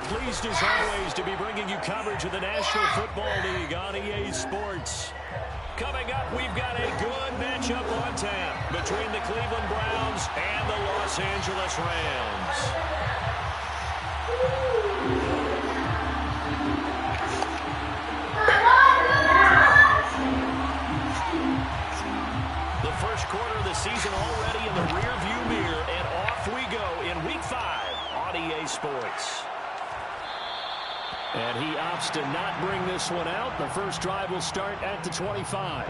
Pleased as always to be bringing you coverage of the National Football League on EA Sports. Coming up, we've got a good matchup on tap between the Cleveland Browns and the Los Angeles Rams. The first quarter of the season already in the rearview mirror, and off we go in Week 5 on EA Sports. And he opts to not bring this one out. The first drive will start at the 25.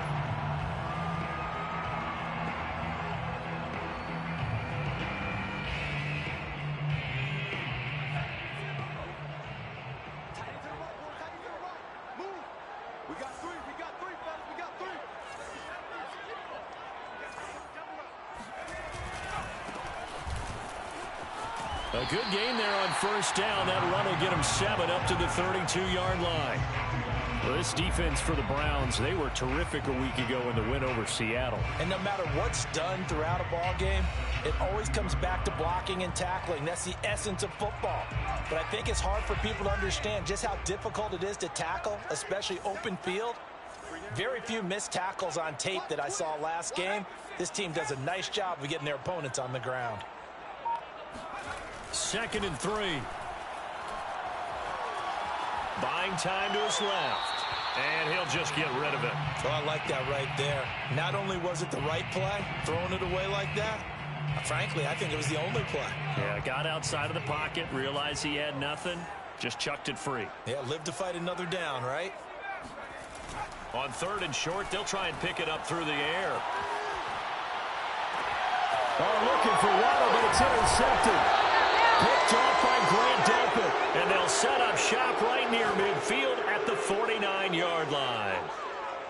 A good game there on first down. That run will get him 7 up to the 32-yard line. Well, this defense for the Browns, they were terrific a week ago in the win over Seattle. And no matter what's done throughout a ball game, it always comes back to blocking and tackling. That's the essence of football. But I think it's hard for people to understand just how difficult it is to tackle, especially open field. Very few missed tackles on tape that I saw last game. This team does a nice job of getting their opponents on the ground. 2nd and 3. Buying time to his left. And he'll just get rid of it. Oh, I like that right there. Not only was it the right play, throwing it away like that, frankly, I think it was the only play. Yeah, got outside of the pocket, realized he had nothing, just chucked it free. Yeah, live to fight another down, right? On 3rd and short, they'll try and pick it up through the air. Oh, looking for Waddle, but it's intercepted. Picked off by Grant Delpit, and they'll set up shop right near midfield at the 49-yard line.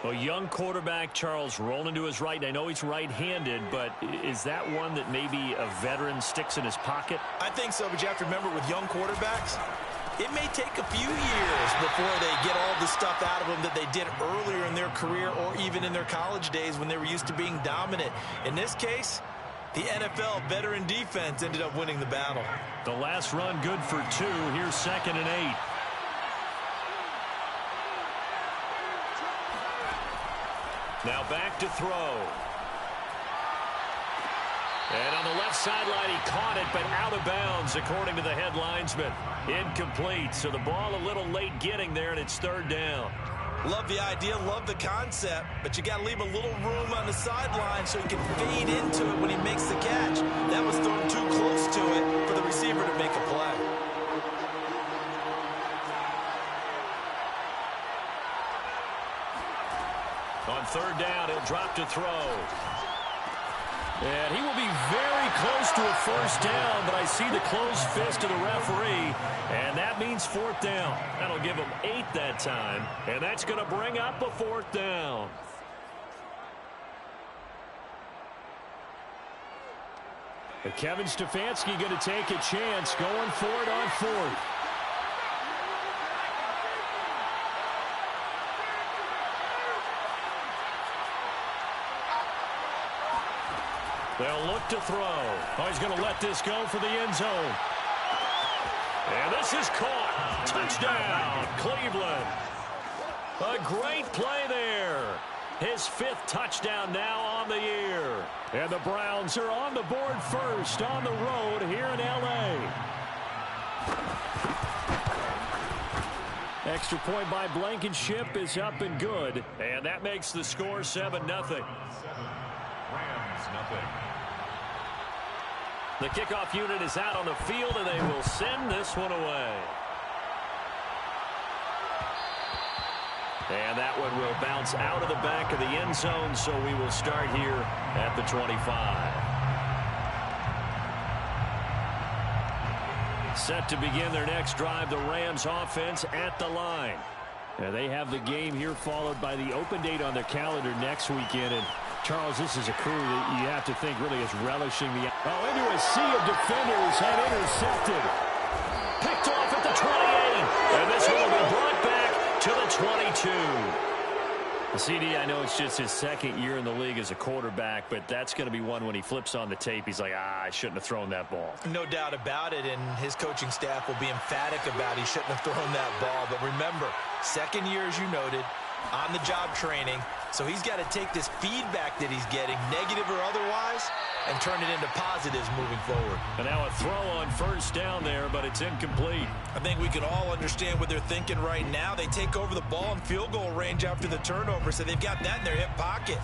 A young quarterback, Charles, rolling to his right. I know he's right-handed, but is that one that maybe a veteran sticks in his pocket? I think so, but you have to remember with young quarterbacks, it may take a few years before they get all the stuff out of them that they did earlier in their career or even in their college days when they were used to being dominant. In this case, the NFL veteran defense ended up winning the battle. The last run good for 2. Here's 2nd and 8. Now back to throw. And on the left sideline, he caught it, but out of bounds, according to the head linesman. Incomplete, so the ball a little late getting there, and it's 3rd down. Love the idea, love the concept, but you got to leave a little room on the sideline so he can fade into it when he makes the catch. That was thrown too close to it for the receiver to make a play. On 3rd down, he'll drop to throw. And he will be very close to a first down, but I see the closed fist of the referee, and that means 4th down. That'll give him 8 that time, and that's going to bring up a 4th down. But Kevin Stefanski going to take a chance, going for it on 4th. They'll look to throw. Oh, he's going to let this go for the end zone. And this is caught. Touchdown, Cleveland. A great play there. His 5th touchdown now on the year. And the Browns are on the board first on the road here in L.A. Extra point by Blankenship is up and good. And that makes the score 7-0. Rams, nothing. The kickoff unit is out on the field, and they will send this one away. And that one will bounce out of the back of the end zone, so we will start here at the 25. Set to begin their next drive, the Rams offense at the line. And they have the game here followed by the open date on their calendar next weekend. And Charles, this is a crew that you have to think really is relishing the... Oh, into a sea of defenders and intercepted. Picked off at the 28. And this one will be brought back to the 22. The CD, I know it's just his second year in the league as a quarterback, but that's going to be one when he flips on the tape, he's like, I shouldn't have thrown that ball. No doubt about it, and his coaching staff will be emphatic about he shouldn't have thrown that ball. But remember, second year, as you noted, on-the-job training, so he's got to take this feedback that he's getting, negative or otherwise, and turn it into positives moving forward. And now a throw on first down there, but it's incomplete. I think we can all understand what they're thinking right now. They take over the ball in field goal range after the turnover, so they've got that in their hip pocket.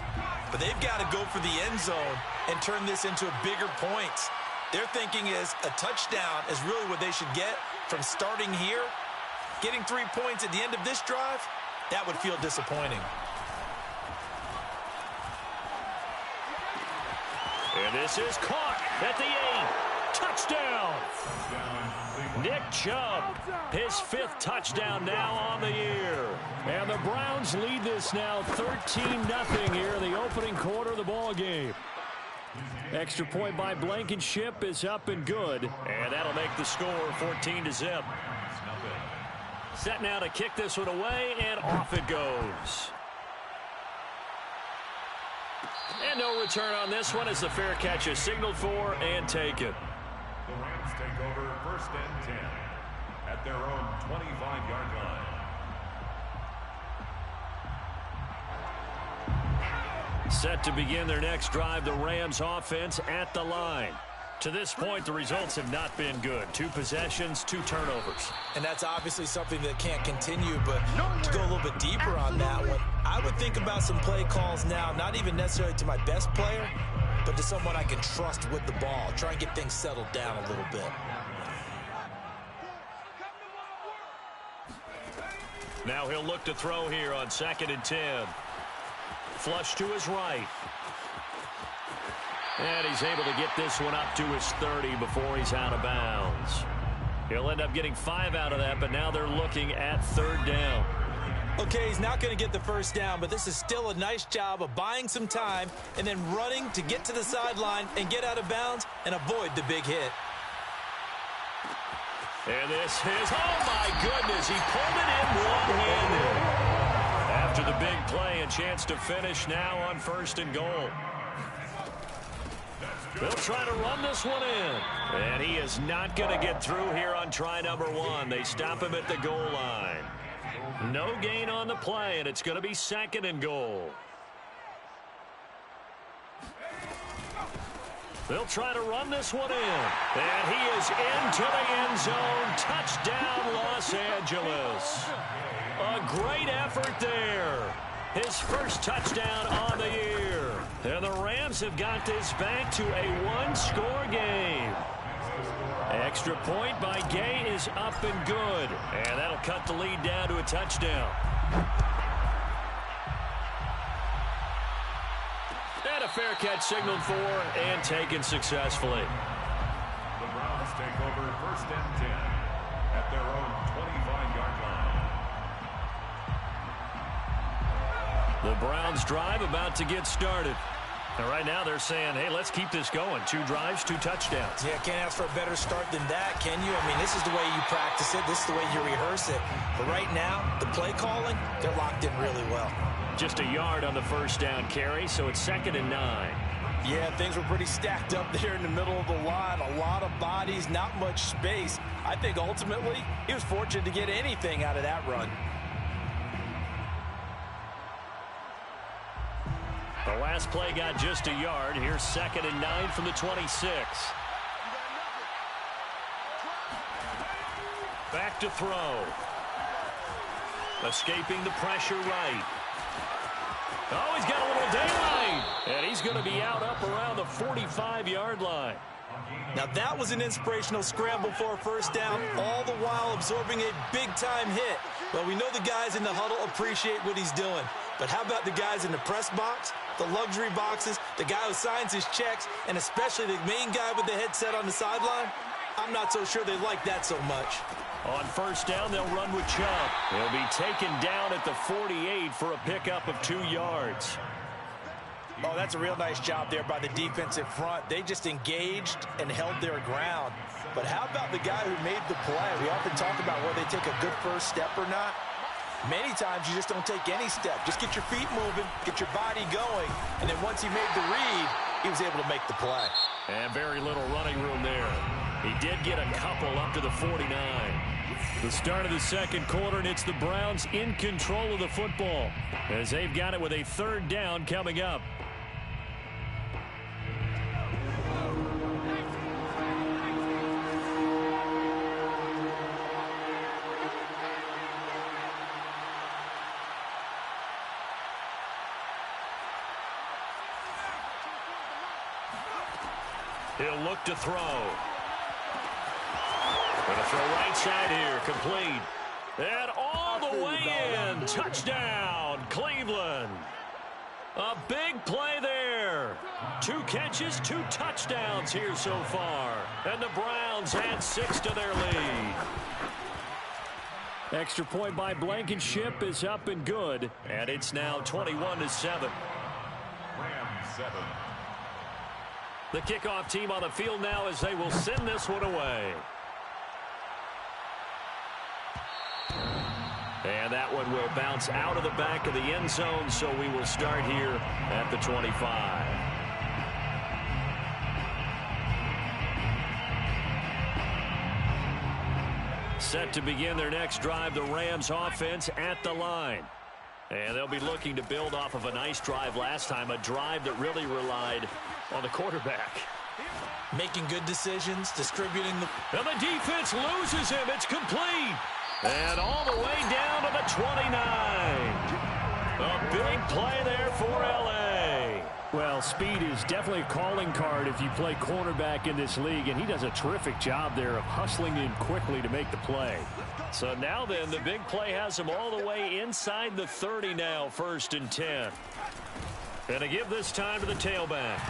But they've got to go for the end zone and turn this into bigger points. Their thinking is a touchdown is really what they should get from starting here. Getting 3 points at the end of this drive, that would feel disappointing. And this is caught at the 8. Touchdown! Nick Chubb, his 5th touchdown now on the year. And the Browns lead this now 13-0 here in the opening quarter of the ball game. Extra point by Blankenship is up and good. And that'll make the score 14-0. Set now to kick this one away, and off it goes. And no return on this one as the fair catch is signaled for and taken. The Rams take over 1st and 10 at their own 25-yard line. Set to begin their next drive, the Rams offense at the line. To this point, the results have not been good. 2 possessions, 2 turnovers. And that's obviously something that can't continue, but to go a little bit deeper on that one, I would think about some play calls now, not even necessarily to my best player, but to someone I can trust with the ball. Try and get things settled down a little bit. Now he'll look to throw here on 2nd and 10. Flush to his right. And he's able to get this one up to his 30 before he's out of bounds. He'll end up getting 5 out of that, but now they're looking at 3rd down. Okay, he's not going to get the first down, but this is still a nice job of buying some time and then running to get to the sideline and get out of bounds and avoid the big hit. And this is, oh my goodness, he pulled it in one-handed. After the big play, a chance to finish now on 1st and goal. They'll try to run this one in. And he is not going to get through here on try number 1. They stop him at the goal line. No gain on the play, and it's going to be 2nd and goal. They'll try to run this one in. And he is into the end zone. Touchdown, Los Angeles. A great effort there. His first touchdown on the year. And the Rams have got this back to a 1-score game. Extra point by Gay is up and good. And that'll cut the lead down to a touchdown. And a fair catch signaled for and taken successfully. The Browns take over 1st and 10 at their own 25-yard line. The Browns drive about to get started. And right now they're saying, hey, let's keep this going. 2 drives, 2 touchdowns. Yeah, can't ask for a better start than that, can you? I mean, this is the way you practice it. This is the way you rehearse it. But right now, the play calling, they're locked in really well. Just a yard on the first down carry, so it's 2nd and 9. Yeah, things were pretty stacked up there in the middle of the line. A lot of bodies, not much space. I think ultimately he was fortunate to get anything out of that run. The last play got just a yard. Here's 2nd and 9 from the 26. Back to throw. Escaping the pressure right. Oh, he's got a little daylight. And he's going to be out up around the 45-yard line. Now that was an inspirational scramble for a first down, all the while absorbing a big-time hit. Well, we know the guys in the huddle appreciate what he's doing. But how about the guys in the press box, the luxury boxes, the guy who signs his checks, and especially the main guy with the headset on the sideline? I'm not so sure they like that so much. On first down, they'll run with Chubb. He'll be taken down at the 48 for a pickup of 2 yards. Oh, that's a real nice job there by the defensive front. They just engaged and held their ground. But how about the guy who made the play? We often talk about whether they take a good first step or not. Many times you just don't take any step. Just get your feet moving, get your body going, and then once he made the read, he was able to make the play. And very little running room there. He did get a couple up to the 49. The start of the second quarter, and it's the Browns in control of the football as they've got it with a third down coming up. He'll look to throw. Going to throw right side here. Complete. And all the way in. Touchdown, Cleveland. A big play there. 2 catches, 2 touchdowns here so far. And the Browns add 6 to their lead. Extra point by Blankenship is up and good. And it's now 21-7. Rams 7. The kickoff team on the field now as they will send this one away. And that one will bounce out of the back of the end zone, so we will start here at the 25. Set to begin their next drive, the Rams offense at the line. And they'll be looking to build off of a nice drive last time, a drive that really relied on the quarterback. Making good decisions, distributing the... And the defense loses him. It's complete. And all the way down to the 29. A big play there for L.A. Well, speed is definitely a calling card if you play cornerback in this league, and he does a terrific job there of hustling in quickly to make the play. So now then, the big play has him all the way inside the 30 now, 1st and 10. And to give this time to the tailback.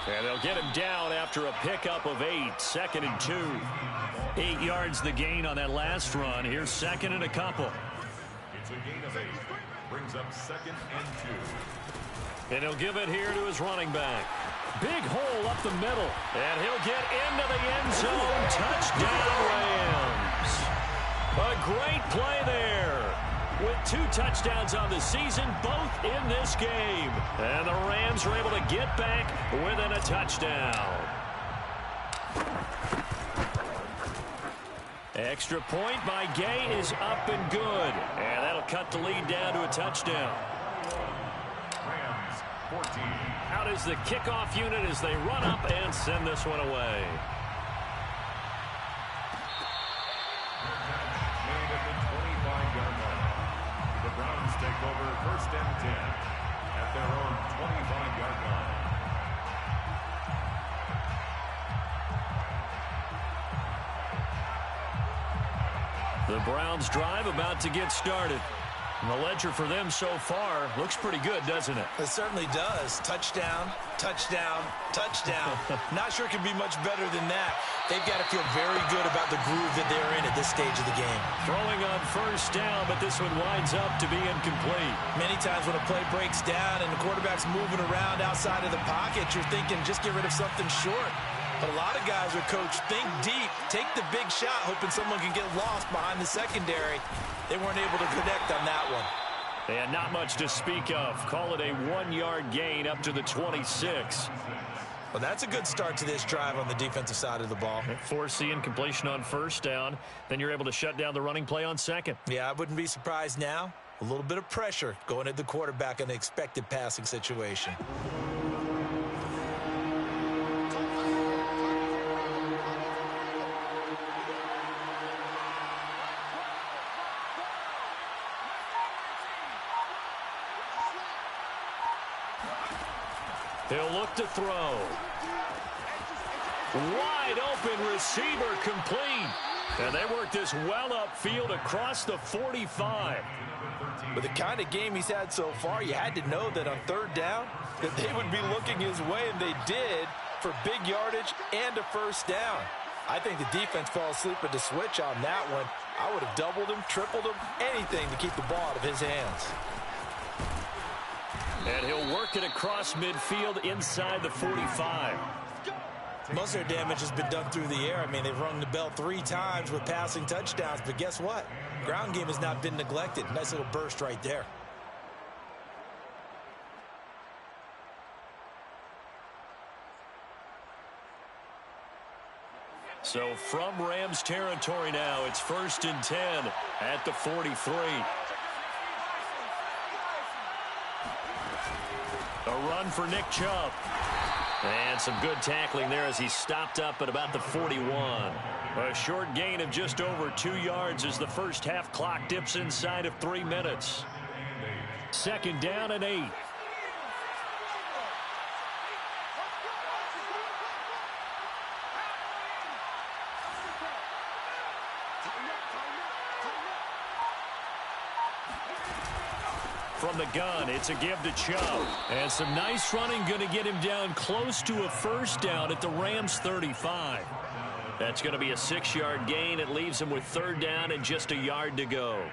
And they'll get him down after a pickup of 8, 2nd and 2. 8 yards the gain on that last run. Here's 2nd and a couple. It's a gain of 8. Brings up 2nd and 2. And he'll give it here to his running back. Big hole up the middle. And he'll get into the end zone. Touchdown, Rams. A great play there. With 2 touchdowns on the season, both in this game. And the Rams are able to get back within a touchdown. Extra point by Gay is up and good. And that'll cut the lead down to a touchdown. Rams 14. Out is the kickoff unit as they run up and send this one away. Made at the 25-yard line. The Browns take over 1st and 10 at their own 25-yard line. The Browns drive about to get started. And the ledger for them so far looks pretty good, doesn't it? It certainly does. Touchdown, touchdown, touchdown. Not sure it can be much better than that. They've got to feel very good about the groove that they're in at this stage of the game. Throwing on 1st down, but this one winds up to be incomplete. Many times when a play breaks down and the quarterback's moving around outside of the pocket, you're thinking just get rid of something short. But a lot of guys are coached, think deep, take the big shot, hoping someone can get lost behind the secondary. They weren't able to connect on that one. And not much to speak of. Call it a 1-yard gain up to the 26. Well, that's a good start to this drive on the defensive side of the ball. Force the incompletion on 1st down. Then you're able to shut down the running play on 2nd. Yeah, I wouldn't be surprised now. A little bit of pressure going at the quarterback in an expected passing situation. He'll look to throw. Wide open receiver complete. And they work this well upfield across the 45. With the kind of game he's had so far, you had to know that on 3rd down that they would be looking his way, and they did, for big yardage and a 1st down. I think the defense fell asleep at the switch on that one. I would have doubled him, tripled him, anything to keep the ball out of his hands. And he'll work it across midfield inside the 45. Most of their damage has been done through the air. I mean, they've rung the bell 3 times with passing touchdowns, but guess what? Ground game has not been neglected. Nice little burst right there. So from Rams territory now, it's 1st and 10 at the 43. A run for Nick Chubb. And some good tackling there as he stopped up at about the 41. A short gain of just over 2 yards as the first half clock dips inside of 3 minutes. 2nd down and 8. From the gun, it's a give to Chubb. And some nice running going to get him down close to a first down at the Rams 35. That's going to be a 6-yard gain. It leaves him with 3rd down and just a yard to go.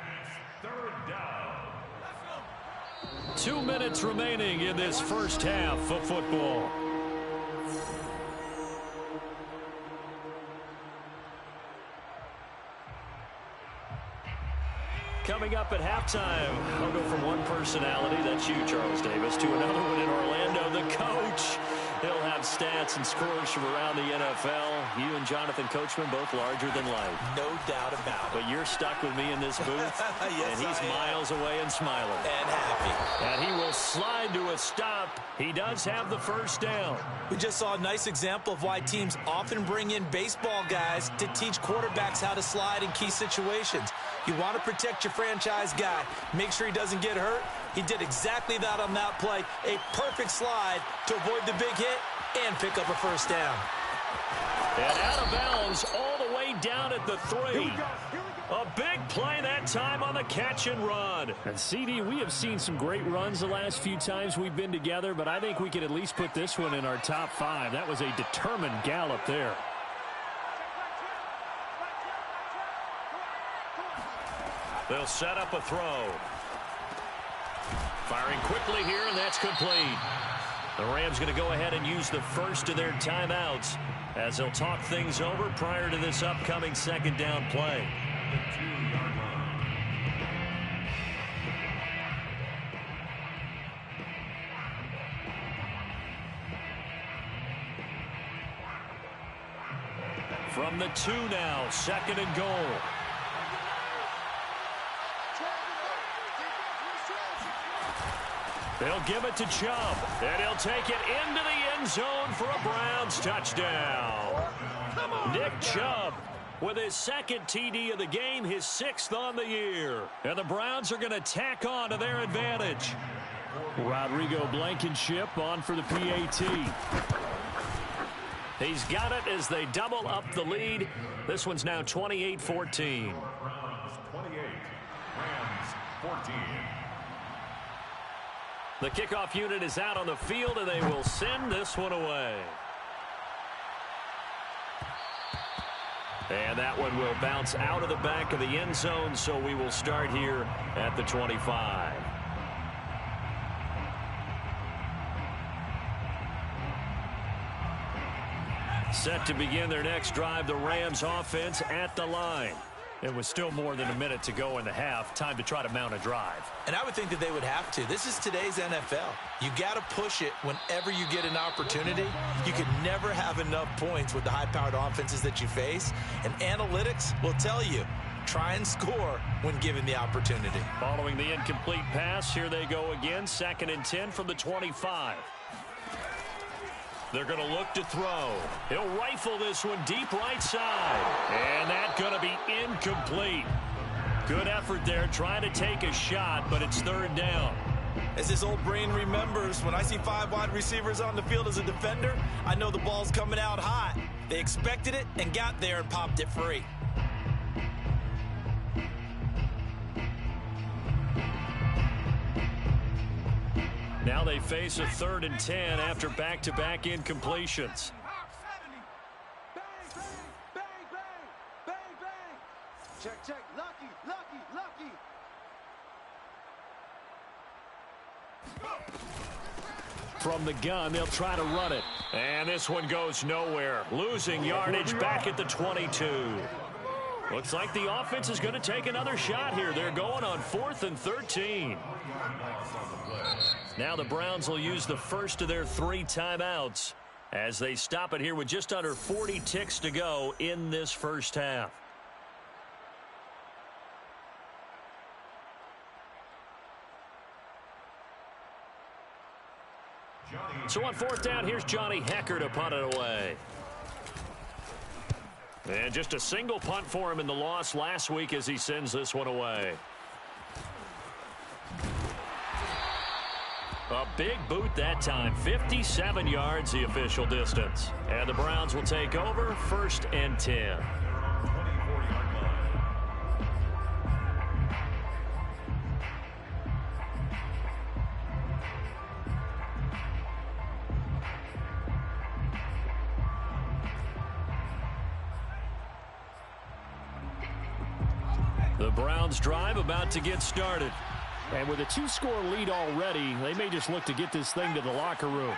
2 minutes remaining in this first half of football. Coming up at halftime, I'll go from one personality, that's you, Charles Davis, to another one in Orlando, the coach. He'll have stats and scores from around the NFL. You and Jonathan Coachman both larger than life. No doubt about it. But you're stuck with me in this booth, yes, and he's miles away and smiling. And happy. And he will slide to a stop. He does have the first down. We just saw a nice example of why teams often bring in baseball guys to teach quarterbacks how to slide in key situations. You want to protect your franchise guy. Make sure he doesn't get hurt. He did exactly that on that play. A perfect slide to avoid the big hit and pick up a first down. And out of bounds all the way down at the 3. A big play that time on the catch and run. And CD, we have seen some great runs the last few times we've been together, but I think we could at least put this one in our top 5. That was a determined gallop there. They'll set up a throw. Firing quickly here, and that's complete. The Rams going to go ahead and use the first of their timeouts as they'll talk things over prior to this upcoming 2nd down play. From the 2 now, 2nd and goal. They'll give it to Chubb, and he'll take it into the end zone for a Browns touchdown. Nick Chubb with his 2nd TD of the game, his 6th on the year. And the Browns are going to tack on to their advantage. Rodrigo Blankenship on for the PAT. He's got it as they double up the lead. This one's now 28-14. Browns 28, Rams 14. The kickoff unit is out on the field, and they will send this one away. And that one will bounce out of the back of the end zone, so we will start here at the 25. Set to begin their next drive, the Rams offense at the line. It was still more than a minute to go in the half. Time to try to mount a drive. And I would think that they would have to. This is today's NFL. You got to push it whenever you get an opportunity. You can never have enough points with the high-powered offenses that you face. And analytics will tell you, try and score when given the opportunity. Following the incomplete pass, here they go again. 2nd and 10 from the 25. They're going to look to throw. He'll rifle this one deep right side. And that's going to be incomplete. Good effort there trying to take a shot, but it's 3rd down. As his old brain remembers, when I see 5 wide receivers on the field as a defender, I know the ball's coming out hot. They expected it and got there and popped it free. Now they face a 3rd and 10 after back-to-back incompletions. Check, check. Lucky, lucky, lucky. From the gun, they'll try to run it. And this one goes nowhere. Losing yardage back at the 22. Looks like the offense is going to take another shot here. They're going on 4th and 13. Now the Browns will use the first of their 3 timeouts as they stop it here with just under 40 ticks to go in this first half. So on 4th down, here's Johnny Hecker to punt it away. And just a single punt for him in the loss last week as he sends this one away. A big boot that time. 57 yards the official distance. And the Browns will take over 1st and 10. The Browns drive about to get started. And with a 2-score lead already, they may just look to get this thing to the locker room.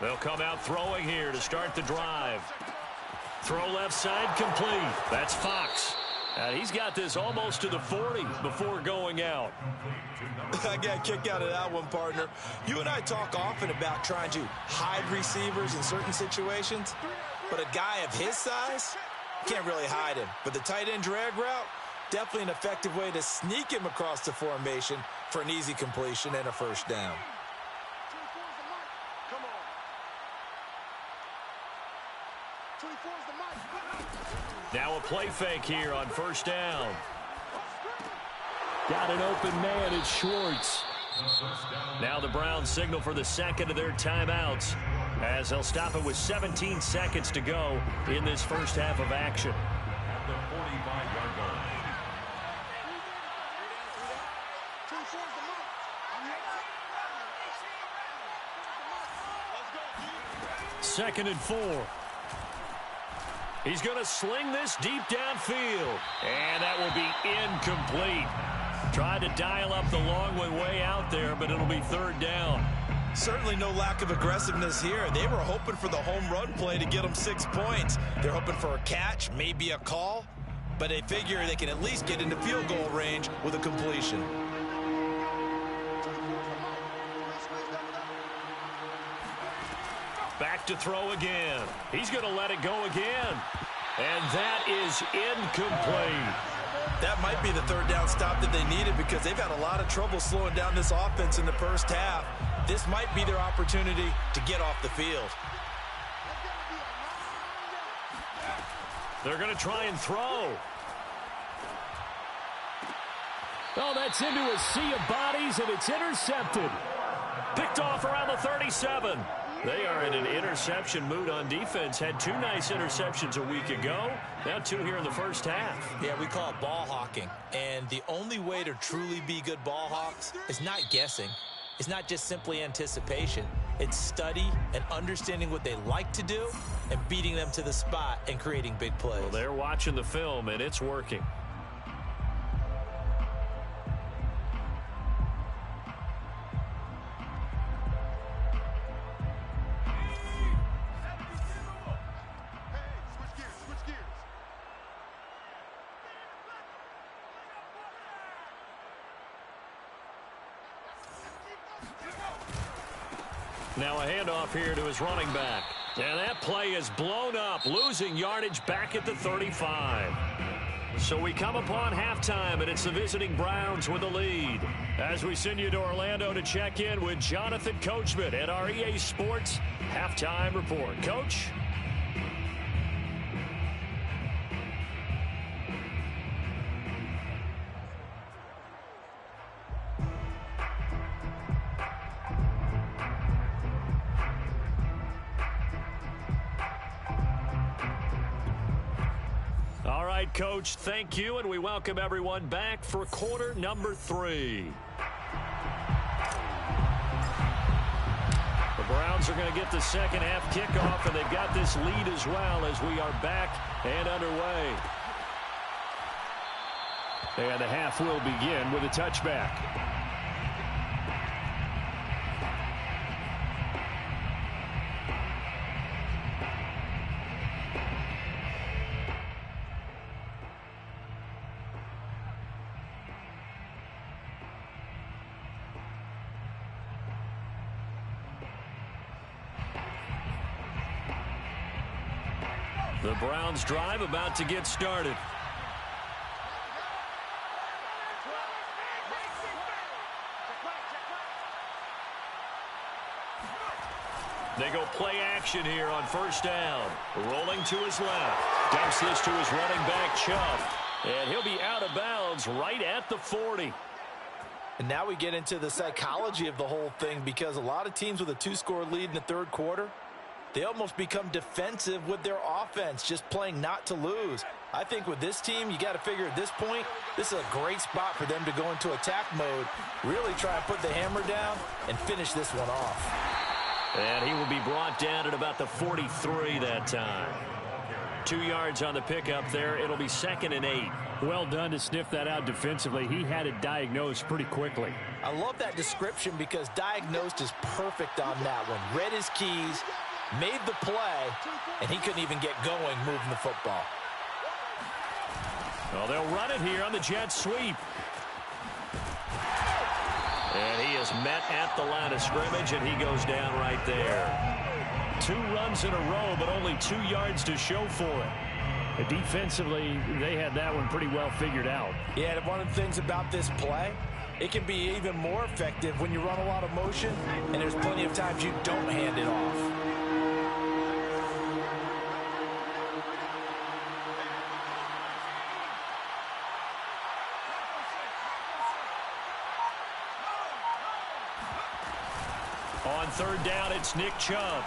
They'll come out throwing here to start the drive. Throw left side complete. That's Fox. He's got this almost to the 40 before going out. I got a kick out of that one, partner. You and I talk often about trying to hide receivers in certain situations, but a guy of his size can't really hide him. But the tight end drag route, definitely an effective way to sneak him across the formation for an easy completion and a first down. Now a play fake here on 1st down. Got an open man, it's Schwartz. Now the Browns signal for the second of their timeouts as they'll stop it with 17 seconds to go in this first half of action. At the 45-yard line. 2nd and 4. He's going to sling this deep downfield. And that will be incomplete. Tried to dial up the long one way out there, but it'll be 3rd down. Certainly no lack of aggressiveness here. They were hoping for the home run play to get them 6 points. They're hoping for a catch, maybe a call, but they figure they can at least get into field goal range with a completion. Back to throw again. He's going to let it go again. And that is incomplete. That might be the 3rd down stop that they needed because they've had a lot of trouble slowing down this offense in the first half. This might be their opportunity to get off the field. They're going to try and throw. Oh, that's into a sea of bodies, and it's intercepted. Picked off around the 37. They are in an interception mood on defense. Had 2 nice interceptions a week ago. Now 2 here in the first half. Yeah, we call it ball hawking. And the only way to truly be good ball hawks is not guessing. It's not just simply anticipation. It's study and understanding what they like to do and beating them to the spot and creating big plays. Well, they're watching the film, and it's working. Now a handoff here to his running back. And that play is blown up, losing yardage back at the 35. So we come upon halftime, and it's the visiting Browns with the lead. As we send you to Orlando to check in with Jonathan Coachman at our EA Sports Halftime Report. Coach? All right, Coach, thank you, and we welcome everyone back for quarter number 3. The Browns are going to get the second half kickoff, and they've got this lead as well as we are back and underway. And the half will begin with a touchback. The Browns drive about to get started. They go play action here on first down. Rolling to his left. Dumps this to his running back, Chubb. And he'll be out of bounds right at the 40. And now we get into the psychology of the whole thing, because a lot of teams with a 2-score lead in the third quarter, they almost become defensive with their offense, just playing not to lose. I think with this team, you got to figure at this point, this is a great spot for them to go into attack mode, really try and put the hammer down and finish this one off. And he will be brought down at about the 43 that time. 2 yards on the pickup there. It'll be 2nd and 8. Well done to sniff that out defensively. He had it diagnosed pretty quickly. I love that description, because diagnosed is perfect on that one. Read his keys, made the play, and he couldn't even get going moving the football. Well, they'll run it here on the jet sweep. And he is met at the line of scrimmage, and he goes down right there. 2 runs in a row, but only 2 yards to show for it. Defensively, they had that one pretty well figured out. Yeah, and one of the things about this play, it can be even more effective when you run a lot of motion, and there's plenty of times you don't hand it off. On third down, it's Nick Chubb.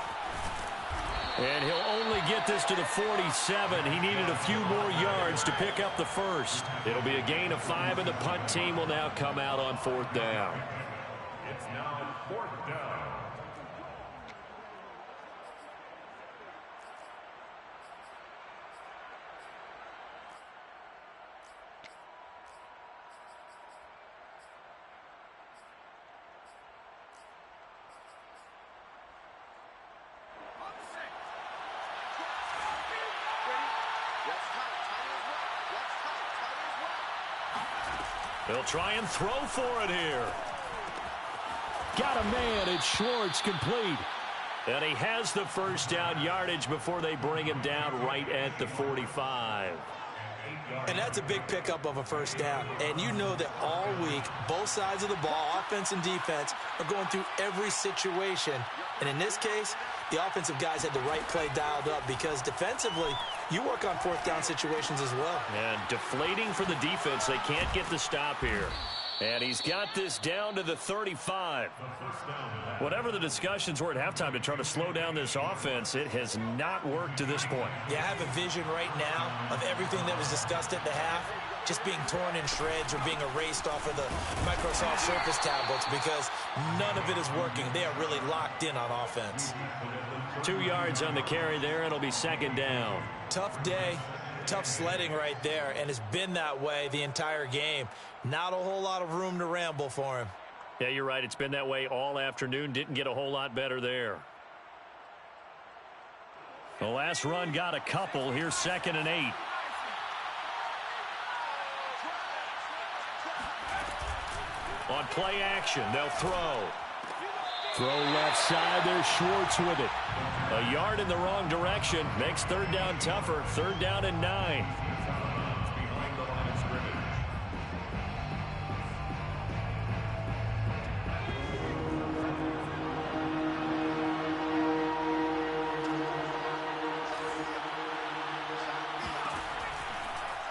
And he'll only get this to the 47. He needed a few more yards to pick up the first. It'll be a gain of 5, and the punt team will now come out on 4th down. It's now 4th down. They'll try and throw for it here. Got a man. It's Schwartz, complete. And he has the first down yardage before they bring him down right at the 45. And that's a big pickup of a first down. And you know that all week, both sides of the ball, offense and defense, are going through every situation. And in this case, the offensive guys had the right play dialed up, because defensively, you work on 4th down situations as well. And deflating for the defense. They can't get the stop here. And he's got this down to the 35. Whatever the discussions were at halftime to try to slow down this offense, it has not worked to this point. Yeah, I have a vision right now of everything that was discussed at the half just being torn in shreds or being erased off of the Microsoft Surface tablets, because none of it is working. They are really locked in on offense. 2 yards on the carry there. It'll be 2nd down. Tough day, tough sledding right there, and it's been that way the entire game. Not a whole lot of room to ramble for him. Yeah, you're right. It's been that way all afternoon. Didn't get a whole lot better there. The last run got a couple. Here's 2nd and 8. On play action, they'll throw. Throw left side. There's Schwartz with it. A yard in the wrong direction. Makes 3rd down tougher. 3rd down and 9. Behind the line of scrimmage.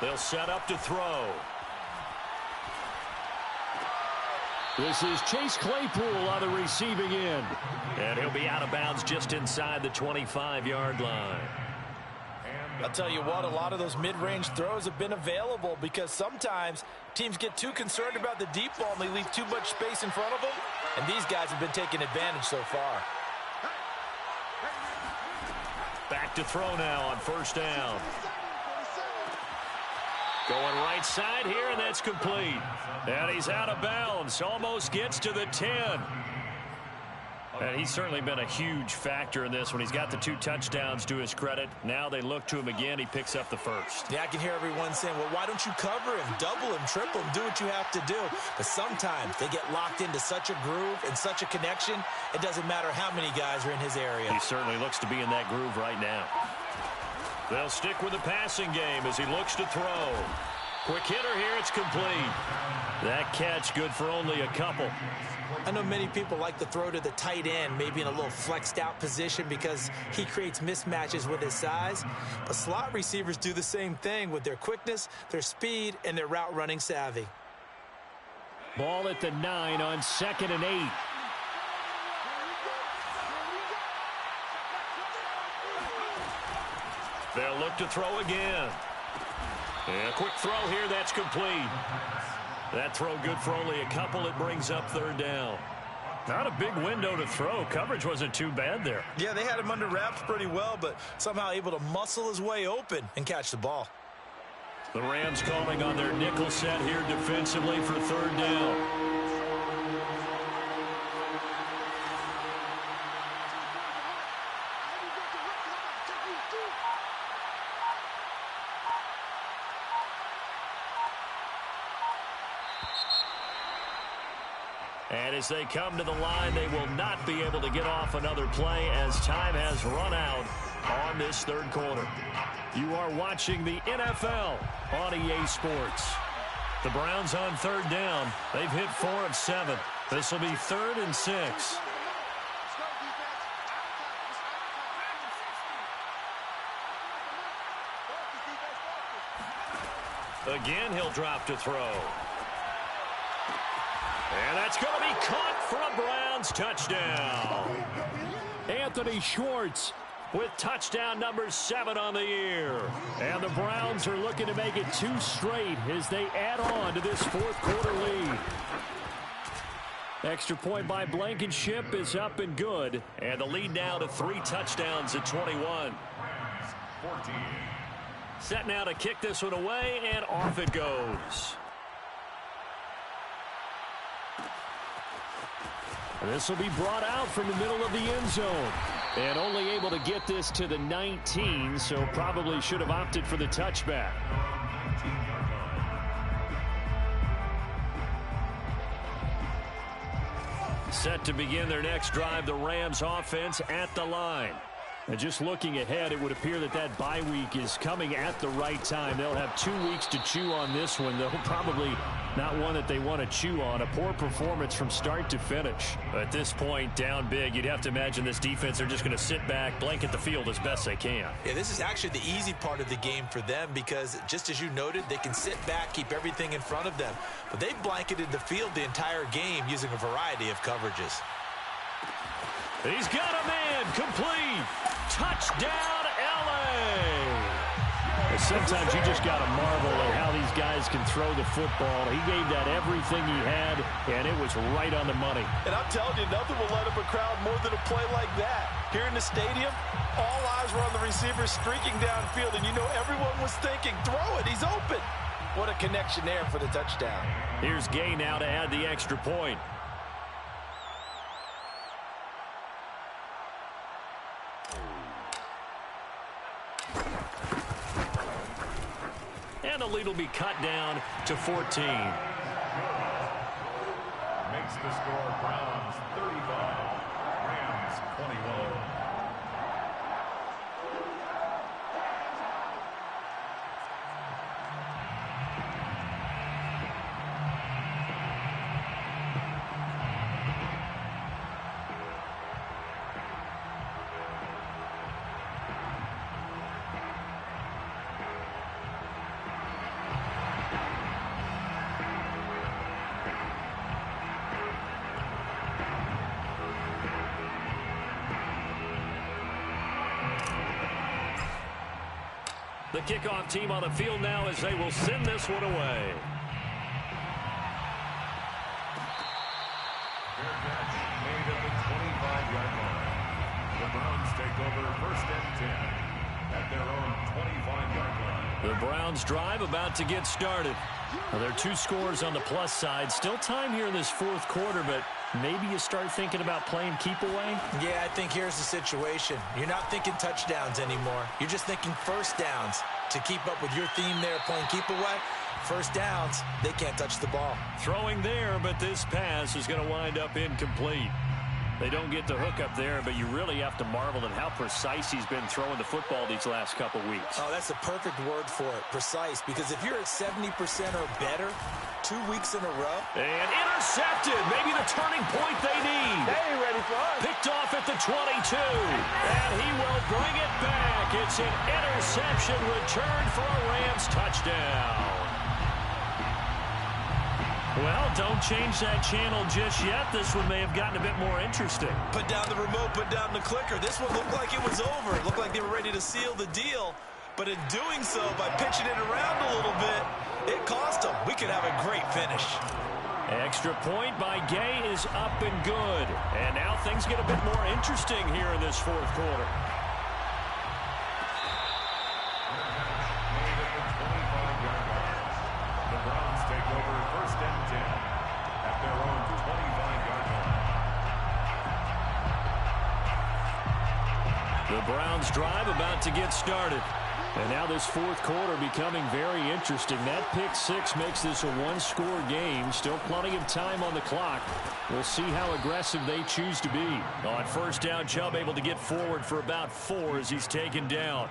They'll set up to throw. This is Chase Claypool on the receiving end. And he'll be out of bounds just inside the 25-yard line. I'll tell you what, a lot of those mid-range throws have been available, because sometimes teams get too concerned about the deep ball and they leave too much space in front of them. And these guys have been taking advantage so far. Back to throw now on 1st down. Going right side here, and that's complete. And he's out of bounds. Almost gets to the 10. And he's certainly been a huge factor in this when he's got the 2 touchdowns to his credit. Now they look to him again. He picks up the first. Yeah, I can hear everyone saying, well, why don't you cover him, double him, triple him, do what you have to do. But sometimes they get locked into such a groove and such a connection, it doesn't matter how many guys are in his area. He certainly looks to be in that groove right now. They'll stick with the passing game as he looks to throw. Quick hitter here, it's complete. That catch good for only a couple. I know many people like to throw to the tight end, maybe in a little flexed out position because he creates mismatches with his size. But slot receivers do the same thing with their quickness, their speed, and their route running savvy. Ball at the 9 on 2nd and 8. They'll look to throw again. And a quick throw here, that's complete. That throw good for only a couple. It brings up 3rd down. Not a big window to throw. Coverage wasn't too bad there. Yeah, they had him under wraps pretty well, but somehow able to muscle his way open and catch the ball. The Rams calling on their nickel set here defensively for 3rd down. And as they come to the line, they will not be able to get off another play as time has run out on this 3rd quarter. You are watching the NFL on EA Sports. The Browns on 3rd down. They've hit 4 of 7. This will be 3rd and 6. Again, he'll drop to throw. And that's going to be caught for a Browns touchdown. Anthony Schwartz with touchdown number 7 on the year. And the Browns are looking to make it 2 straight as they add on to this 4th quarter lead. Extra point by Blankenship is up and good. And the lead now to 3 touchdowns at 21. 14. Set now to kick this one away, and off it goes. This will be brought out from the middle of the end zone. And only able to get this to the 19, so probably should have opted for the touchback. Set to begin their next drive, the Rams offense at the line. And just looking ahead, it would appear that that bye week is coming at the right time. They'll have 2 weeks to chew on this one, though probably not one that they want to chew on. A poor performance from start to finish. At this point, down big, you'd have to imagine this defense are just going to sit back, blanket the field as best they can. Yeah, this is actually the easy part of the game for them because, just as you noted, they can sit back, keep everything in front of them. But they blanketed the field the entire game using a variety of coverages. He's got a man, complete. Touchdown, L.A. Sometimes you just got to marvel at how these guys can throw the football. He gave that everything he had, and it was right on the money. And I'm telling you, nothing will light up a crowd more than a play like that. Here in the stadium, all eyes were on the receiver streaking downfield, and you know everyone was thinking, throw it, he's open. What a connection there for the touchdown. Here's Gay now to add the extra point. And the lead will be cut down to 14. Makes the score Browns 35, Rams 21. The kickoff team on the field now as they will send this one away. Fair catch made at the 25-yard line. The Browns take over 1st and 10 at their own 25-yard line. The Browns drive about to get started. Well, there are 2 scores on the plus side. Still time here in this fourth quarter, but maybe you start thinking about playing keep away? Yeah, I think here's the situation. You're not thinking touchdowns anymore. You're just thinking first downs. To keep up with your theme there playing keep away, first downs, they can't touch the ball. Throwing there, but this pass is going to wind up incomplete. They don't get the hook up there, but you really have to marvel at how precise he's been throwing the football these last couple weeks. Oh, that's the perfect word for it, precise, because if you're at 70% or better 2 weeks in a row. And intercepted, maybe the turning point they need. They ain't ready for us. Picked off at the 22, and he will bring it back. It's an interception return for a Rams touchdown. Well, don't change that channel just yet. This one may have gotten a bit more interesting. Put down the remote, put down the clicker. This one looked like it was over. It looked like they were ready to seal the deal. But in doing so, by pitching it around a little bit, it cost them. We could have a great finish. Extra point by Gay is up and good. And now things get a bit more interesting here in this fourth quarter. The Browns take over first and 10 at their own 25-yard line. The Browns drive about to get started. And now this fourth quarter becoming very interesting. That pick 6 makes this a one-score game. Still plenty of time on the clock. We'll see how aggressive they choose to be. On first down, Chubb able to get forward for about 4 as he's taken down.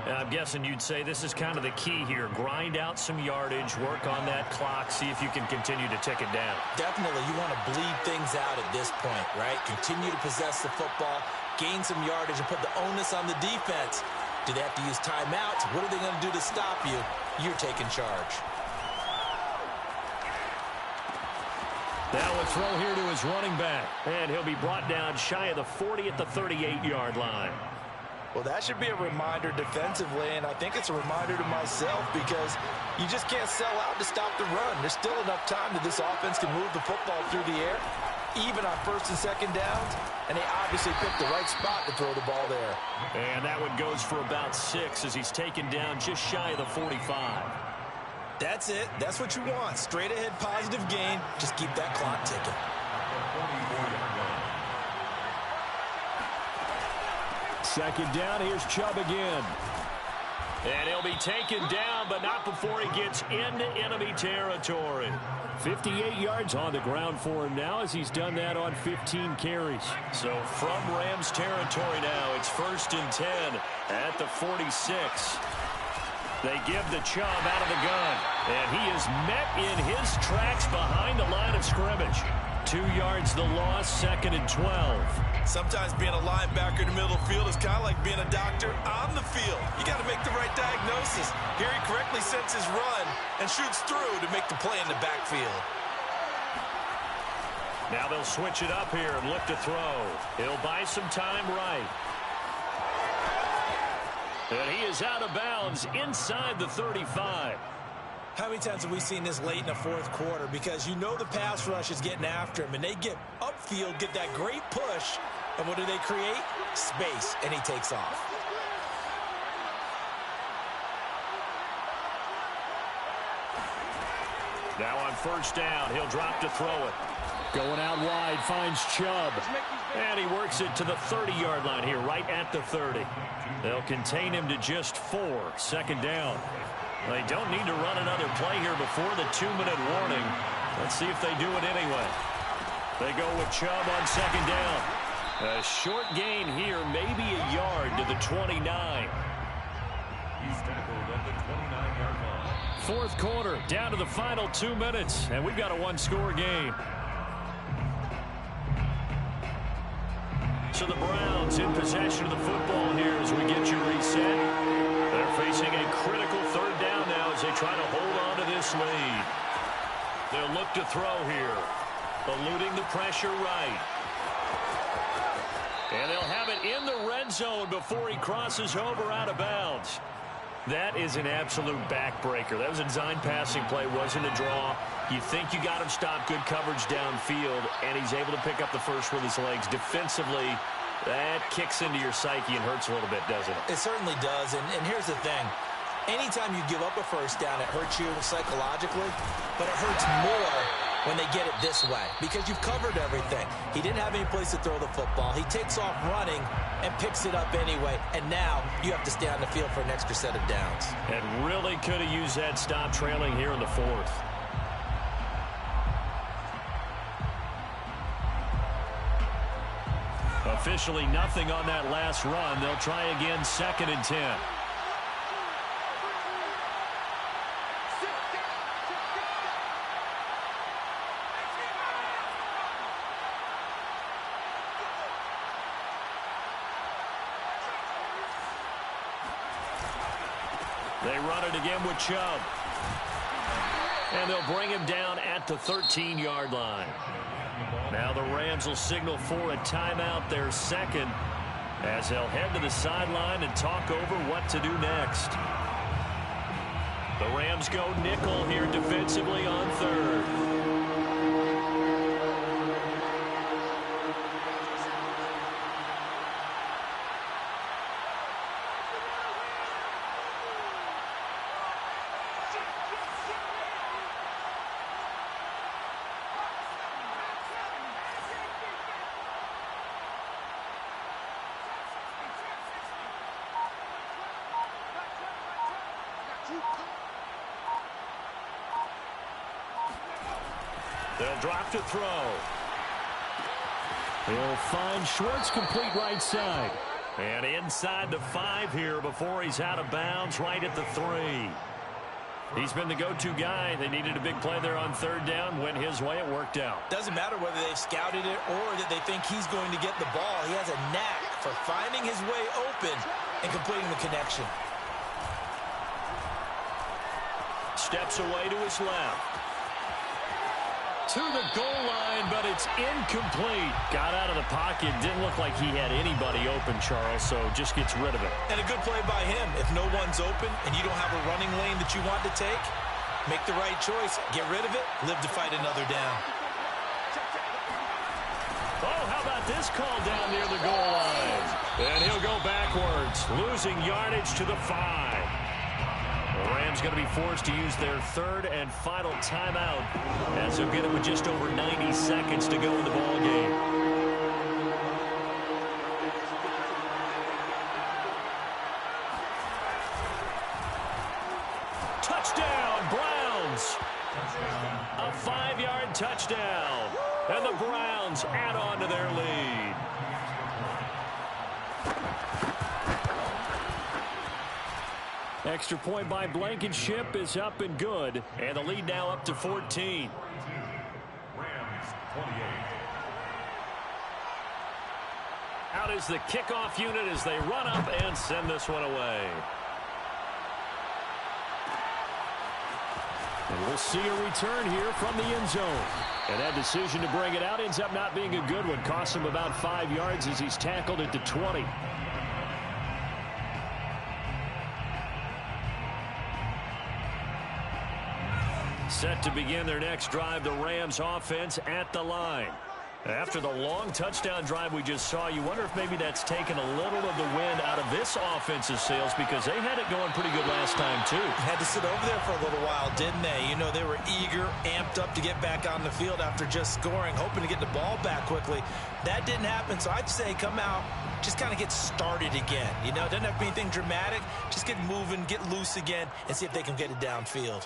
I'm guessing you'd say this is kind of the key here. Grind out some yardage, work on that clock, see if you can continue to tick it down. Definitely, you want to bleed things out at this point, right? Continue to possess the football, gain some yardage, and put the onus on the defense. Do they have to use timeouts? What are they going to do to stop you? You're taking charge. Now a throw here to his running back. And he'll be brought down shy of the 40 at the 38-yard line. Well, that should be a reminder defensively, and I think it's a reminder to myself because you just can't sell out to stop the run. There's still enough time that this offense can move the football through the air, even on first and second downs, and they obviously picked the right spot to throw the ball there. And that one goes for about 6 as he's taken down just shy of the 45. That's it. That's what you want. Straight ahead positive gain. Just keep that clock ticking. Second down, here's Chubb again. And he'll be taken down, but not before he gets into enemy territory. 58 yards on the ground for him now as he's done that on 15 carries. So from Rams territory now, it's first and 10 at the 46. They give the Chubb out of the gun, and he is met in his tracks behind the line of scrimmage. 2 yards the loss, second and 12. Sometimes being a linebacker in the middle of the field is kind of like being a doctor on the field. You got to make the right diagnosis. Here he correctly sets his run and shoots through to make the play in the backfield. Now they'll switch it up here and look to throw. He'll buy some time right. And he is out of bounds inside the 35. How many times have we seen this late in the fourth quarter? Because you know the pass rush is getting after him, and they get upfield, get that great push, and what do they create? Space, and he takes off. Now on first down, he'll drop to throw it. Going out wide, finds Chubb. And he works it to the 30-yard line here, right at the 30. They'll contain him to just 4, second down. They don't need to run another play here before the 2-minute warning. Let's see if they do it anyway. They go with Chubb on second down. A short gain here, maybe a yard to the 29. He's tackled at the 29-yard line. Fourth quarter, down to the final 2 minutes, and we've got a one-score game. So the Browns in possession of the football here as we get you reset. They're facing a critical third down now as they try to hold on to this lead. They'll look to throw here. Eluding the pressure right. And they'll have it in the red zone before he crosses over out of bounds. That is an absolute backbreaker. That was a design passing play, wasn't a draw. You think you got him stopped, good coverage downfield, and he's able to pick up the first with his legs. Defensively, that kicks into your psyche and hurts a little bit, doesn't it? It certainly does, and here's the thing. Anytime you give up a first down, it hurts you psychologically, but it hurts more when they get it this way because you've covered everything. He didn't have any place to throw the football. He takes off running and picks it up anyway, and now you have to stay on the field for an extra set of downs. And really could have used that stop trailing here in the fourth. Officially nothing on that last run. They'll try again, 2nd and 10. They run it again with Chubb. And they'll bring him down at the 13-yard line. Now the Rams will signal for a timeout, their second, as they'll head to the sideline and talk over what to do next. The Rams go nickel here defensively on 3rd. They'll drop to throw. He'll find Schwartz complete right side. And inside the 5 here before he's out of bounds right at the 3. He's been the go-to guy. They needed a big play there on 3rd down. Went his way. It worked out. Doesn't matter whether they've scouted it or that they think he's going to get the ball. He has a knack for finding his way open and completing the connection. Steps away to his left. To the goal line, but it's incomplete. Got out of the pocket. Didn't look like he had anybody open, Charles, so just gets rid of it. And a good play by him. If no one's open and you don't have a running lane that you want to take, make the right choice. Get rid of it. Live to fight another down. Oh, how about this call down near the goal line? And he'll go backwards, losing yardage to the 5. The Rams going to be forced to use their 3rd and final timeout as they'll get it with just over 90 seconds to go in the ball game. Touchdown, Browns! A 5-yard touchdown, and the Browns add on to their lead. Extra point by Blankenship is up and good. And the lead now up to 14. Rams 28. Out is the kickoff unit as they run up and send this one away. And we'll see a return here from the end zone. And that decision to bring it out ends up not being a good one. Costs him about 5 yards as he's tackled at the 20. Set to begin their next drive, the Rams offense at the line. After the long touchdown drive we just saw, you wonder if maybe that's taken a little of the wind out of this offensive sails because they had it going pretty good last time too. Had to sit over there for a little while, didn't they? You know, they were eager, amped up to get back on the field after just scoring, hoping to get the ball back quickly. That didn't happen, so I'd say come out, just kind of get started again. You know, it doesn't have to be anything dramatic. Just get moving, get loose again, and see if they can get it downfield.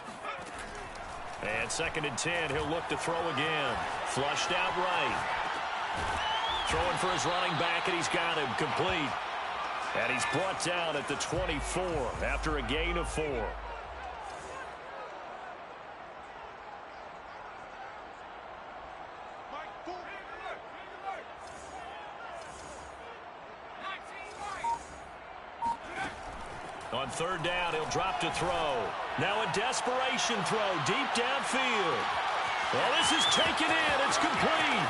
And 2nd and 10, he'll look to throw again. Flushed out right. Throwing for his running back, and he's got him complete. And he's brought down at the 24 after a gain of 4. On 3rd down, he'll drop to throw. Now a desperation throw deep downfield. Well, this is taken in. It's complete.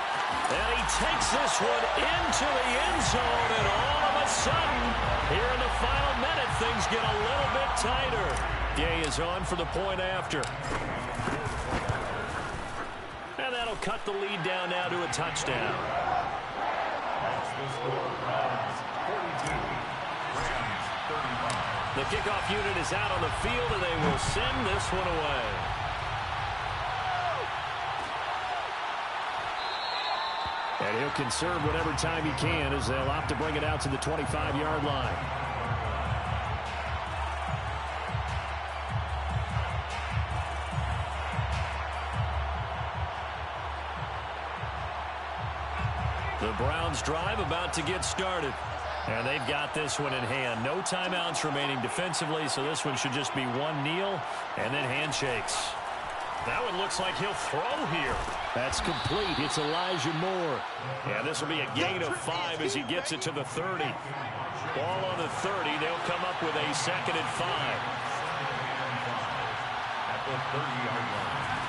And he takes this one into the end zone. And all of a sudden, here in the final minute, things get a little bit tighter. Gay is on for the point after. And that'll cut the lead down now to a touchdown. That's the score. Browns 42. Rams 35. The kickoff unit is out on the field, and they will send this one away. And he'll conserve whatever time he can as they'll opt to bring it out to the 25-yard line. The Browns drive about to get started. And they've got this one in hand. No timeouts remaining defensively, so this one should just be one kneel and then handshakes. That one looks like he'll throw here. That's complete. It's Elijah Moore. And this will be a gain of 5 as he gets it to the 30. Ball on the 30. They'll come up with a 2nd and 5. At the 30-yard line.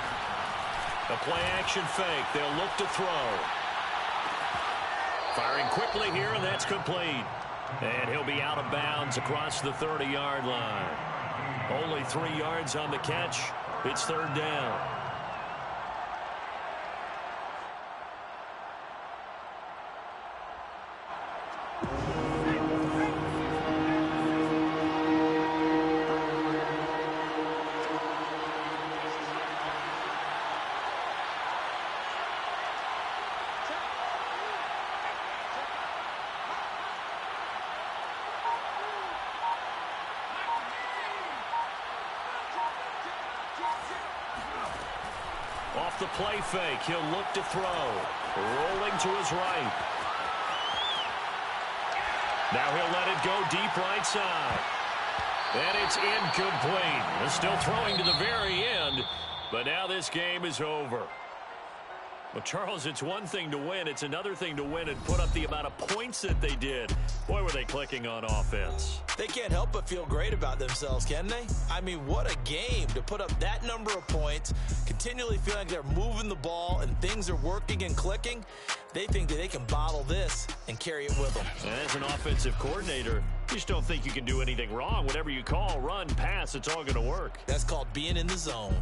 A play-action fake. They'll look to throw. Firing quickly here, and that's complete. And he'll be out of bounds across the 30-yard line. Only 3 yards on the catch. It's 3rd down. Off the play fake, he'll look to throw. Rolling to his right. Now he'll let it go deep right side. And it's incomplete. They're still throwing to the very end, but now this game is over. Well, Charles, it's one thing to win. It's another thing to win and put up the amount of points that they did. Boy, were they clicking on offense. They can't help but feel great about themselves, can they? I mean, what a game to put up that number of points, continually feeling like they're moving the ball and things are working and clicking. They think that they can bottle this and carry it with them. And as an offensive coordinator, you just don't think you can do anything wrong. Whatever you call, run, pass, it's all going to work. That's called being in the zone.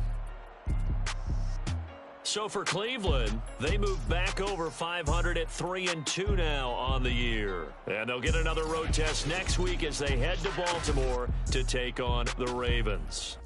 So for Cleveland, they move back over 500 at 3-2 now on the year. And they'll get another road test next week as they head to Baltimore to take on the Ravens.